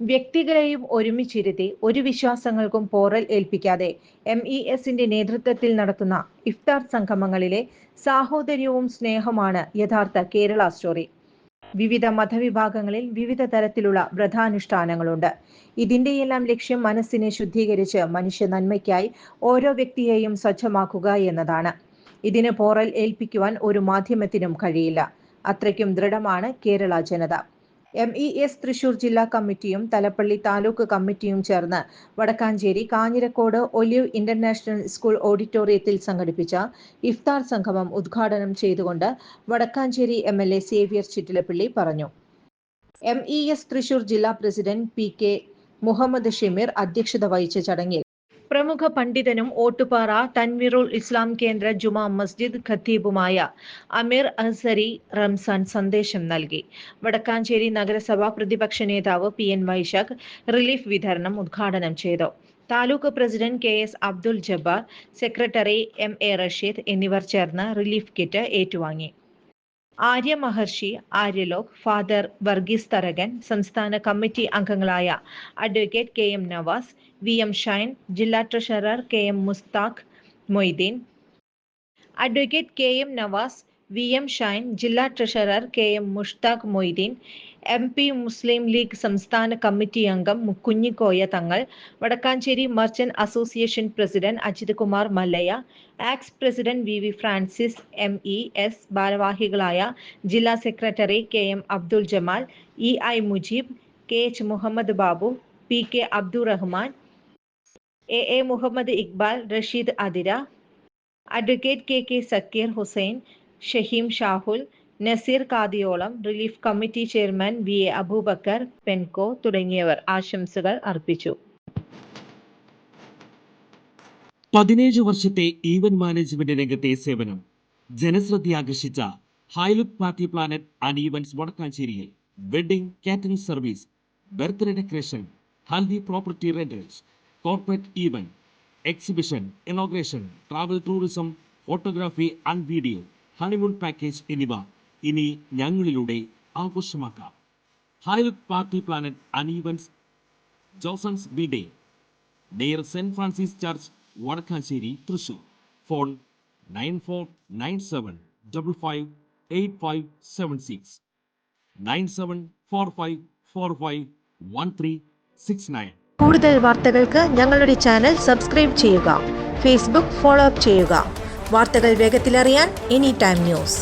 വ്യക്തികളെയും ഒരുമിച്ചിരുത്തി ഒരു വിശ്വാസങ്ങൾക്കും പോറൽ ഏൽപ്പിക്കാതെ MESന്റെ നേതൃത്വത്തിൽ നടത്തുന്ന ഇഫ്താർ സംഗമങ്ങളിലെ സാഹോദര്യവും സ്നേഹമാണ് യഥാർത്ഥ കേരള സ്റ്റോറി. വിവിധ മതവിഭാഗങ്ങളിൽ വിവിധ തരത്തിലുള്ള വ്രതാനുഷ്ഠാനങ്ങളുണ്ട്. ഇതിന്റെയെല്ലാം ലക്ഷ്യം മനസ്സിനെ ശുദ്ധീകരിച്ച് മനുഷ്യ നന്മയ്ക്കായി ഓരോ വ്യക്തിയെയും സജ്ജമാക്കുക എന്നതാണ്. ഇതിന് പോറൽ ഏൽപ്പിക്കുവാൻ ഒരു മാധ്യമത്തിനും കഴിയില്ല. അത്രയ്ക്കും ദൃഢമാണ് കേരള ജനത. MES തൃശൂർ ജില്ലാ കമ്മിറ്റിയും തലപ്പള്ളി താലൂക്ക് കമ്മിറ്റിയും ചേർന്ന് Vadakkanchery Kanjirakode Olive International School ഓഡിറ്റോറിയത്തിൽ സംഘടിപ്പിച്ച ഇഫ്താർ സംഗമം ഉദ്ഘാടനം ചെയ്തുകൊണ്ട് വടക്കാഞ്ചേരി MLA സേവ്യർ ചിറ്റിലപ്പള്ളി പറഞ്ഞു. MES തൃശൂർ ജില്ലാ പ്രസിഡന്റ് PK മുഹമ്മദ് ഷമീർ അധ്യക്ഷത വഹിച്ച ചടങ്ങിൽ പ്രമുഖ പണ്ഡിതനും ഓട്ടുപാറ തൻവീറുൽ ഇസ്ലാം കേന്ദ്ര ജുമാ മസ്ജിദ് ഖത്തീബുമായ അമീർ അസ്ഹരി റംസാൻ സന്ദേശം നൽകി. വടക്കാഞ്ചേരി നഗരസഭ പ്രതിപക്ഷ നേതാവ് PN വൈശാഖ് റിലീഫ് വിതരണം ഉദ്ഘാടനം ചെയ്തു. Taluk president KS Abdul Jabbar, secretary MA Rasheed എന്നിവർ ചേർന്ന് റിലീഫ് കിറ്റ് ഏറ്റുവാങ്ങി. ആര്യ മഹർഷി, ആര്യലോക്, ഫാദർ വർഗീസ് തരകൻ, സംസ്ഥാന കമ്മിറ്റി അംഗങ്ങളായ advocate KM Navas, VM Shine, ജില്ലാ treasurer KM Musthaq Moideen, advocate KM Navas, VM Shine, ജില്ലാ treasurer KM Mushtaq Moideen, MP Muslim League സംസ്ഥാന കമ്മിറ്റി അംഗം Kunhikoya Thangal, Vadakkanchery merchant association president Ajith Kumar Mallaya, ആക്സ് പ്രസിഡന്റ് VV ഫ്രാൻസിസ്, MES ഭാരവാഹികളായ ജില്ലാ secretary KM Abdul Jamal, EI Mujeeb, KH Muhammad Babu, PK Abdurahman, AA Muhammad Iqbal, Rasheed Athira, advocate KK Zakir Hussain, Shaheem Shahul, Naseer Kadiyolam, relief committee chairman VA Aboobacker Penco തുടങ്ങിയവർ ആശംസകൾ അർപ്പിച്ചു. 17 വർഷത്തെ ഈവന്റ് മാനേജ്മെന്റ് രംഗത്തെ സേവനം ജനശ്രദ്ധയാകർഷിച്ച Highlook Party Planet and Events വടക്കാഞ്ചേരിയിൽ wedding catering service, birthday decoration, haldi property rentals, corporate event, exhibition, inauguration, travel tourism, photography and video, honeymoon package എന്നിവ ഇനി ഞങ്ങളിലൂടെ ആഘോഷമാക്കാം. Highlook Party Planet and Events, ജോസൺസ് ബി-ഡേ, near Saint Francis church, Vadakkanchery, Thrissur. Phone 9497558576 9745451369. കൂടുതൽ വാർത്തകൾക്ക് ഞങ്ങളുടെ ചാനൽ സബ്സ്ക്രൈബ് ചെയ്യുക. ഫേസ്ബുക്ക് ഫോളോ അപ്പ് ചെയ്യുക. വാർത്തകൾ വേഗത്തിലറിയാൻ എനി ടൈം ന്യൂസ്.